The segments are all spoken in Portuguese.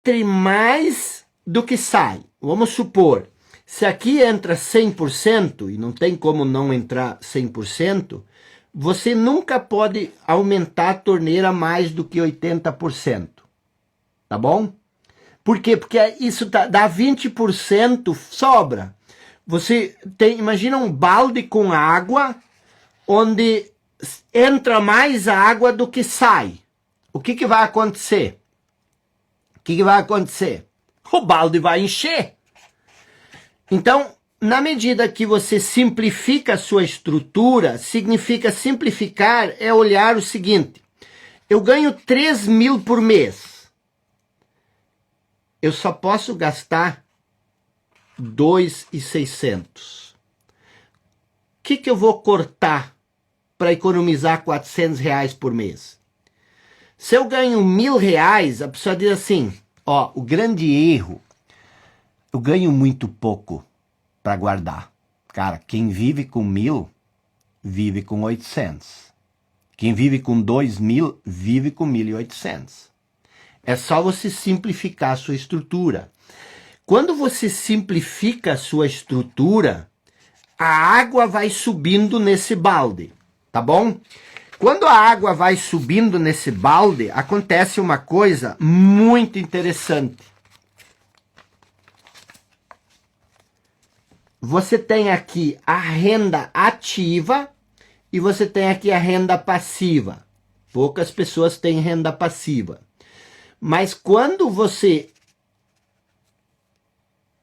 entre mais do que sai. Vamos supor, se aqui entra 100%, e não tem como não entrar 100%, você nunca pode aumentar a torneira mais do que 80%. Tá bom? Por quê? Porque isso dá 20% sobra. Você tem, imagina um balde com água, onde entra mais água do que sai. O que vai acontecer? O que vai acontecer? O balde vai encher. Então, na medida que você simplifica a sua estrutura, significa simplificar é olhar o seguinte: eu ganho 3.000 por mês. Eu só posso gastar 2.600. O que eu vou cortar para economizar R$400 por mês? Se eu ganho R$1.000, a pessoa diz assim, ó, o grande erro, eu ganho muito pouco para guardar. Cara, quem vive com 1.000, vive com 800. Quem vive com 2.000, vive com 1.800. É só você simplificar a sua estrutura. Quando você simplifica a sua estrutura, a água vai subindo nesse balde, tá bom? Quando a água vai subindo nesse balde, acontece uma coisa muito interessante. Você tem aqui a renda ativa e você tem aqui a renda passiva. Poucas pessoas têm renda passiva. Mas quando você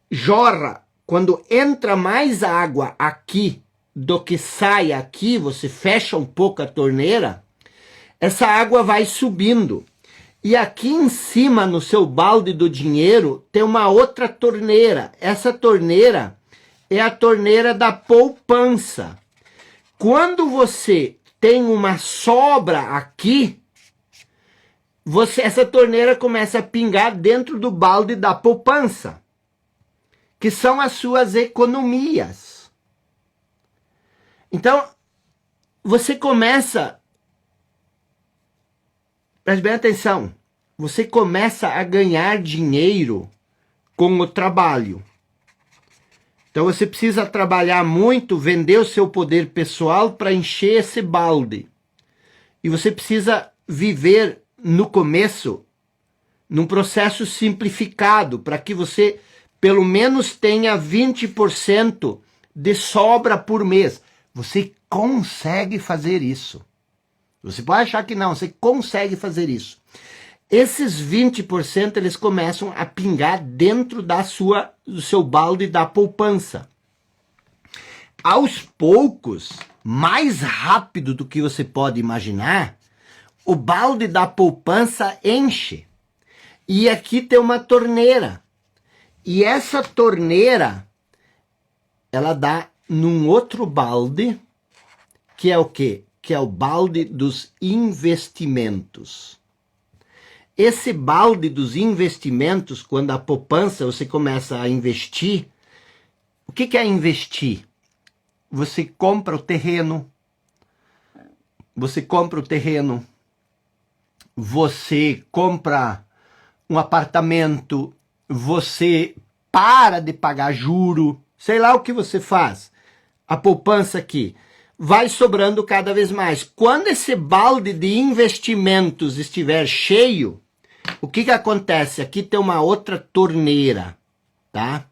jorra, quando entra mais água aqui do que sai aqui, você fecha um pouco a torneira, essa água vai subindo. E aqui em cima, no seu balde do dinheiro, tem uma outra torneira. Essa torneira é a torneira da poupança. Quando você tem uma sobra aqui, essa torneira começa a pingar dentro do balde da poupança, que são as suas economias. Então, você começa, preste bem atenção, você começa a ganhar dinheiro com o trabalho. Então você precisa trabalhar muito, vender o seu poder pessoal para encher esse balde. E você precisa viver no começo num processo simplificado, para que você pelo menos tenha 20% de sobra por mês. Você consegue fazer isso. Você pode achar que não, você consegue fazer isso. Esses 20% eles começam a pingar dentro do seu balde da poupança. Aos poucos, mais rápido do que você pode imaginar, o balde da poupança enche. E aqui tem uma torneira. E essa torneira, ela dá num outro balde, que é o quê? Que é o balde dos investimentos. Esse balde dos investimentos, quando a poupança você começa a investir, o que é investir? Você compra o terreno, você compra um apartamento, você para de pagar juro, sei lá o que você faz. A poupança aqui vai sobrando cada vez mais. Quando esse balde de investimentos estiver cheio, o que acontece? Aqui tem uma outra torneira, tá?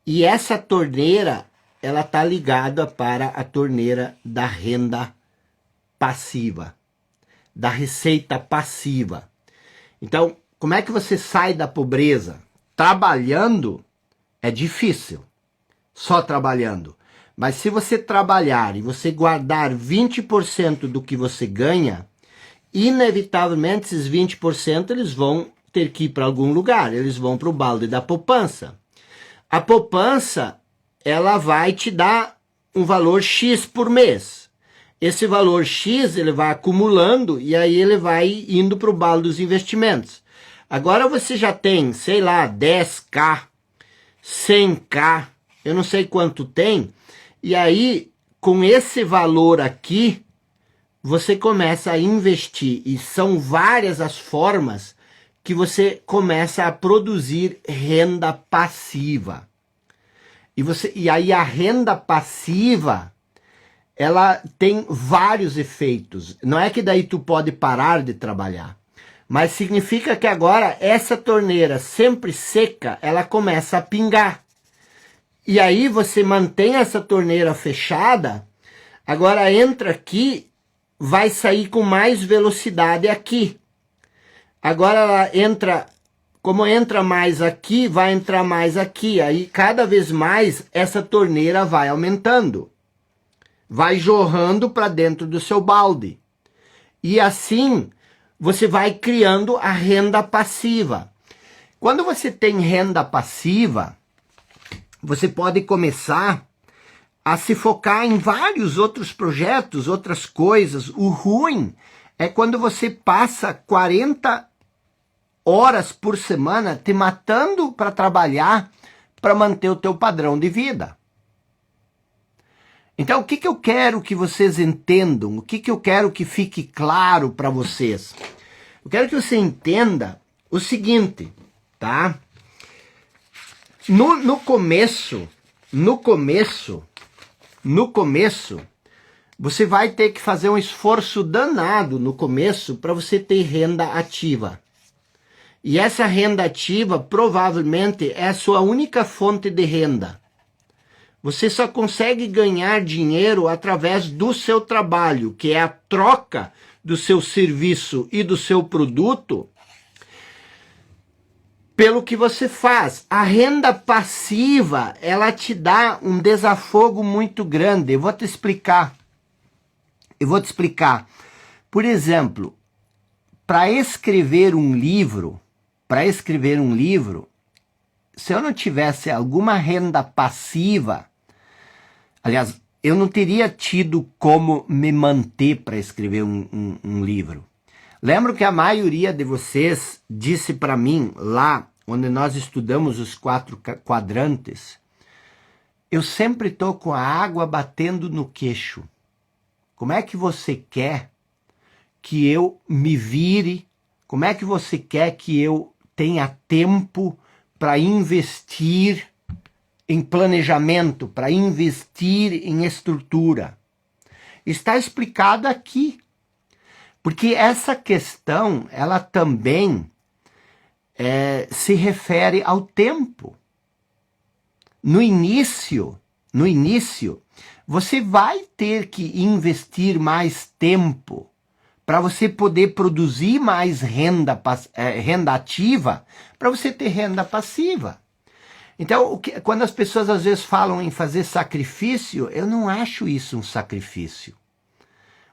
E essa torneira, ela tá ligada para a torneira da renda passiva, da receita passiva. Então, como é que você sai da pobreza? Trabalhando é difícil, só trabalhando. Mas se você trabalhar e você guardar 20% do que você ganha, inevitavelmente esses 20% eles vão ter que ir para algum lugar, eles vão para o balde da poupança. A poupança, ela vai te dar um valor X por mês. Esse valor X ele vai acumulando e aí ele vai indo para o balde dos investimentos. Agora você já tem, sei lá, 10K, 100K, eu não sei quanto tem, e aí com esse valor aqui, você começa a investir, e são várias as formas que você começa a produzir renda passiva. E aí a renda passiva, ela tem vários efeitos. Não é que daí tu pode parar de trabalhar, mas significa que agora essa torneira sempre seca, ela começa a pingar. E aí você mantém essa torneira fechada, agora entra aqui, vai sair com mais velocidade aqui. Agora ela entra, como entra mais aqui, vai entrar mais aqui. Aí cada vez mais essa torneira vai aumentando. Vai jorrando para dentro do seu balde. E assim você vai criando a renda passiva. Quando você tem renda passiva, você pode começar a se focar em vários outros projetos, outras coisas. O ruim é quando você passa 40 horas por semana te matando para trabalhar, para manter o teu padrão de vida. Então, o que eu quero que vocês entendam? O que eu quero que fique claro para vocês? Eu quero que você entenda o seguinte, tá? No começo, você vai ter que fazer um esforço danado no começo para você ter renda ativa. E essa renda ativa provavelmente é a sua única fonte de renda. Você só consegue ganhar dinheiro através do seu trabalho, que é a troca do seu serviço e do seu produto pelo que você faz. A renda passiva, ela te dá um desafogo muito grande. Eu vou te explicar. Por exemplo, para escrever um livro, se eu não tivesse alguma renda passiva, aliás, eu não teria tido como me manter para escrever um livro. Lembro que a maioria de vocês disse para mim, lá onde nós estudamos os 4 quadrantes, eu sempre estou com a água batendo no queixo. Como é que você quer que eu me vire? Como é que você quer que eu tenha tempo para investir em planejamento, para investir em estrutura? Está explicado aqui. Porque essa questão, ela também se refere ao tempo. No início, você vai ter que investir mais tempo para você poder produzir mais renda ativa, para você ter renda passiva. Então, quando as pessoas às vezes falam em fazer sacrifício, eu não acho isso um sacrifício.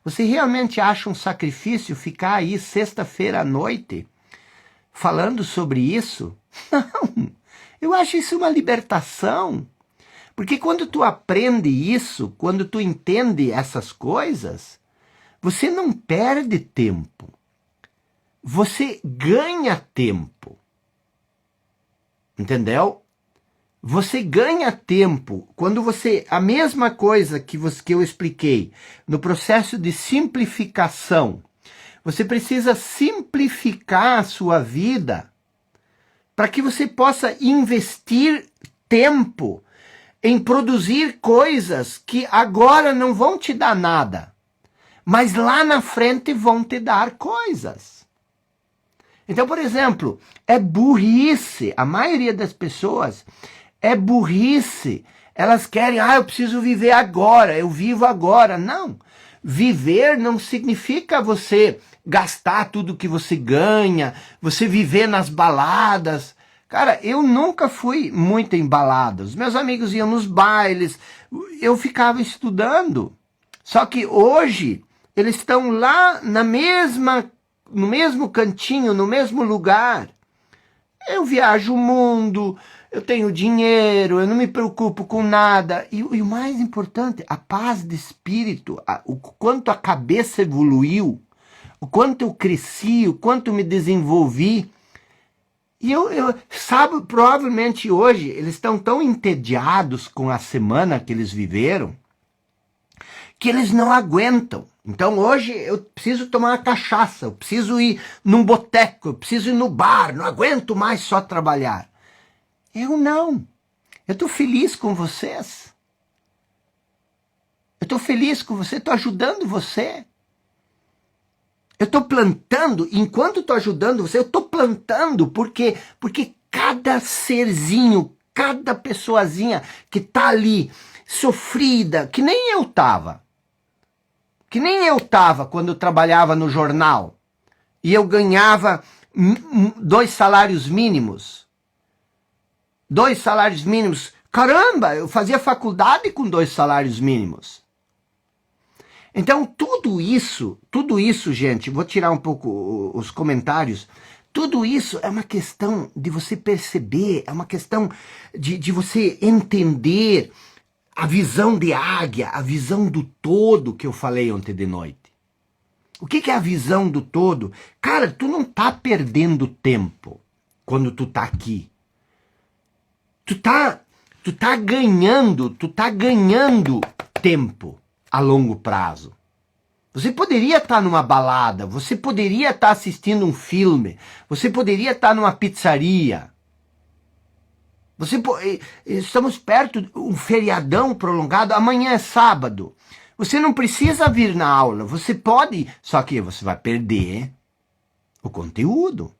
Você realmente acha um sacrifício ficar aí sexta-feira à noite falando sobre isso? Não, eu acho isso uma libertação. Porque quando tu aprende isso, quando tu entende essas coisas, você não perde tempo. Você ganha tempo. Entendeu? Você ganha tempo quando você... A mesma coisa que eu expliquei no processo de simplificação. Você precisa simplificar a sua vida para que você possa investir tempo em produzir coisas que agora não vão te dar nada, mas lá na frente vão te dar coisas. Então, por exemplo, é burrice. A maioria das pessoas... é burrice. Elas querem, eu preciso viver agora, eu vivo agora. Não. Viver não significa você gastar tudo que você ganha, você viver nas baladas. Cara, eu nunca fui muito em baladas. Meus amigos iam nos bailes, eu ficava estudando. Só que hoje, eles estão lá no mesmo cantinho, no mesmo lugar. Eu viajo o mundo, eu tenho dinheiro, eu não me preocupo com nada. E o mais importante, a paz de espírito, o quanto a cabeça evoluiu, o quanto eu cresci, o quanto me desenvolvi. E sabe, provavelmente hoje, eles estão tão entediados com a semana que eles viveram, que eles não aguentam. Então hoje eu preciso tomar uma cachaça, eu preciso ir num boteco, eu preciso ir no bar, não aguento mais só trabalhar. Eu não. Eu estou feliz com vocês. Eu estou feliz com você, estou ajudando você. Eu estou plantando, enquanto estou ajudando você, eu estou plantando, porque cada serzinho, cada pessoazinha que está ali, sofrida, que nem eu estava quando eu trabalhava no jornal, e eu ganhava 2 salários mínimos. 2 salários mínimos. Caramba, eu fazia faculdade com 2 salários mínimos. Então, tudo isso, gente, vou tirar um pouco os comentários, tudo isso é uma questão de você perceber, é uma questão de você entender a visão de águia, a visão do todo que eu falei ontem de noite. O que é a visão do todo? Cara, tu não tá perdendo tempo quando tu tá aqui. Tu tá ganhando tempo a longo prazo. Você poderia estar numa balada, você poderia estar assistindo um filme, você poderia estar numa pizzaria. Estamos perto de um feriadão prolongado, amanhã é sábado. Você não precisa vir na aula, você pode, só que você vai perder o conteúdo.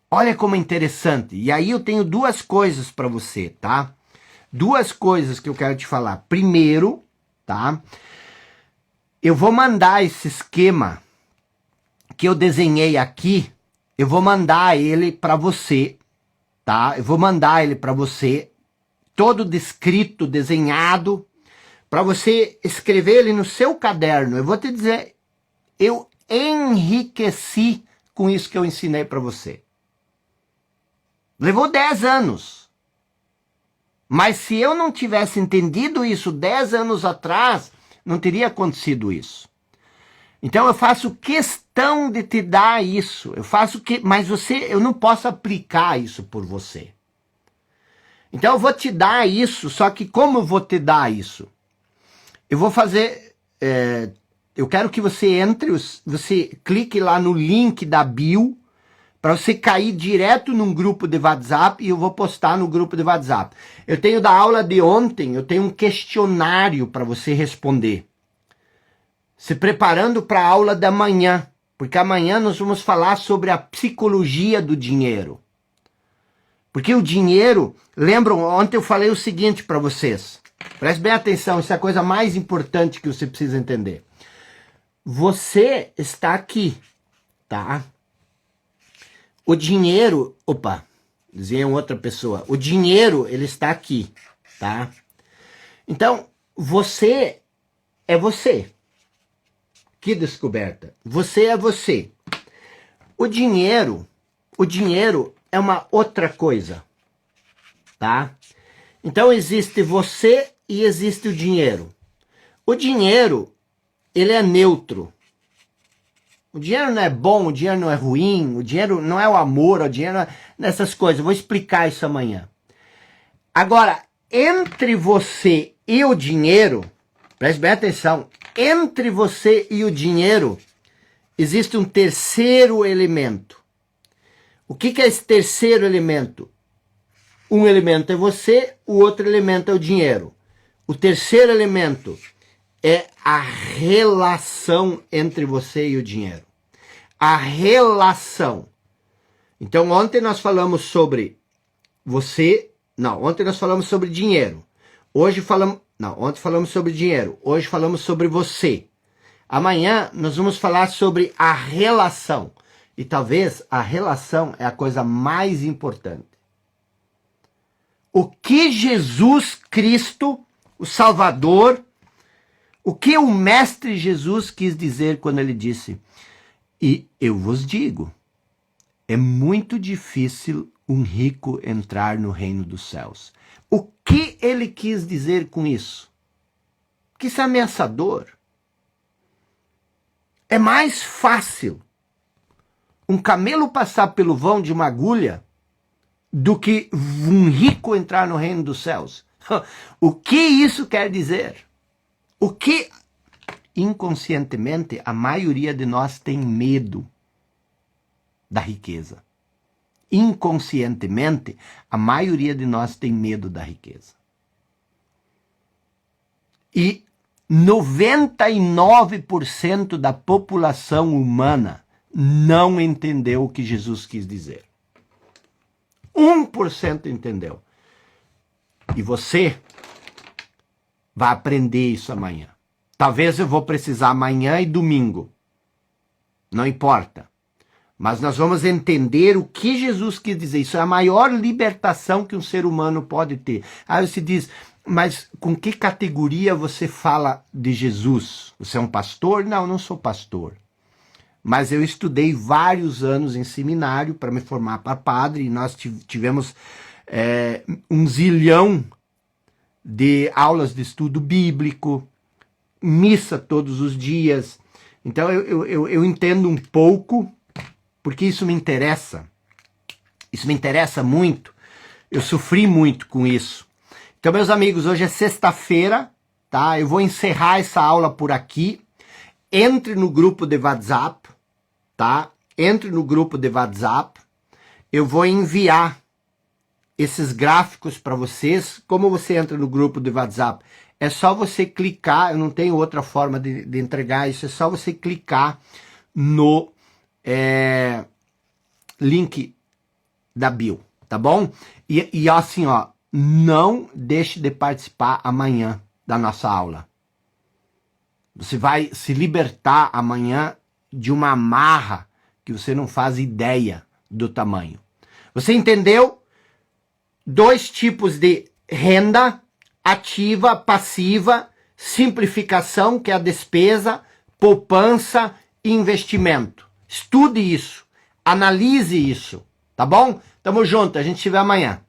Olha como é interessante. E aí eu tenho 2 coisas para você, tá? 2 coisas que eu quero te falar. Primeiro, tá? Eu vou mandar esse esquema que eu desenhei aqui, eu vou mandar ele para você, tá? Eu vou mandar ele para você, todo descrito, desenhado, para você escrever ele no seu caderno. Eu vou te dizer, eu enriqueci com isso que eu ensinei para você. Levou 10 anos. Mas se eu não tivesse entendido isso 10 anos atrás, não teria acontecido isso. Então eu faço questão de te dar isso. Mas eu não posso aplicar isso por você. Então eu vou te dar isso, só que como eu vou te dar isso? Eu vou fazer... eu quero que você entre, você clique lá no link da bio, para você cair direto num grupo de WhatsApp, e eu vou postar no grupo de WhatsApp. Eu tenho da aula de ontem, eu tenho um questionário para você responder. Se preparando para a aula da manhã, porque amanhã nós vamos falar sobre a psicologia do dinheiro. Porque o dinheiro, lembram, ontem eu falei o seguinte para vocês, preste bem atenção, isso é a coisa mais importante que você precisa entender. Você está aqui, tá? O dinheiro, dizia outra pessoa, o dinheiro, ele está aqui, tá? Então, você é você. Que descoberta. Você é você. O dinheiro é uma outra coisa, tá? Então, existe você e existe o dinheiro. O dinheiro, ele é neutro. O dinheiro não é bom, o dinheiro não é ruim, o dinheiro não é o amor, o dinheiro não é nessas coisas. Eu vou explicar isso amanhã. Agora, entre você e o dinheiro, preste bem atenção, entre você e o dinheiro existe um terceiro elemento. O que é esse terceiro elemento? Um elemento é você, o outro elemento é o dinheiro. O terceiro elemento é a relação entre você e o dinheiro. A relação. Então, ontem nós falamos sobre ontem nós falamos sobre dinheiro. Ontem falamos sobre dinheiro. Hoje falamos sobre você. Amanhã nós vamos falar sobre a relação. E talvez a relação é a coisa mais importante. O que Jesus Cristo, o Salvador, o que o Mestre Jesus quis dizer quando ele disse: e eu vos digo, é muito difícil um rico entrar no reino dos céus. O que ele quis dizer com isso? Que isso é ameaçador. É mais fácil um camelo passar pelo vão de uma agulha do que um rico entrar no reino dos céus. O que isso quer dizer? inconscientemente, a maioria de nós tem medo da riqueza. Inconscientemente, a maioria de nós tem medo da riqueza. E 99% da população humana não entendeu o que Jesus quis dizer. 1% entendeu. E você vai aprender isso amanhã. Talvez eu vou precisar amanhã e domingo. Não importa. Mas nós vamos entender o que Jesus quis dizer. Isso é a maior libertação que um ser humano pode ter. Aí você diz, mas com que categoria você fala de Jesus? Você é um pastor? Não, eu não sou pastor. Mas eu estudei vários anos em seminário para me formar para padre. E nós tivemos um zilhão de aulas de estudo bíblico, missa todos os dias. Então eu entendo um pouco, porque isso me interessa. Isso me interessa muito. Eu sofri muito com isso. Então, meus amigos, hoje é sexta-feira, tá? Eu vou encerrar essa aula por aqui. Entre no grupo de WhatsApp, tá? Entre no grupo de WhatsApp. Eu vou enviar esses gráficos para vocês. Como você entra no grupo de WhatsApp? É só você clicar, eu não tenho outra forma de entregar isso, é só você clicar no link da bio, tá bom? E assim, ó, não deixe de participar amanhã da nossa aula. Você vai se libertar amanhã de uma amarra que você não faz ideia do tamanho. Você entendeu? 2 tipos de renda: ativa, passiva, simplificação, que é a despesa, poupança e investimento. Estude isso, analise isso, tá bom? Tamo junto, a gente se vê amanhã.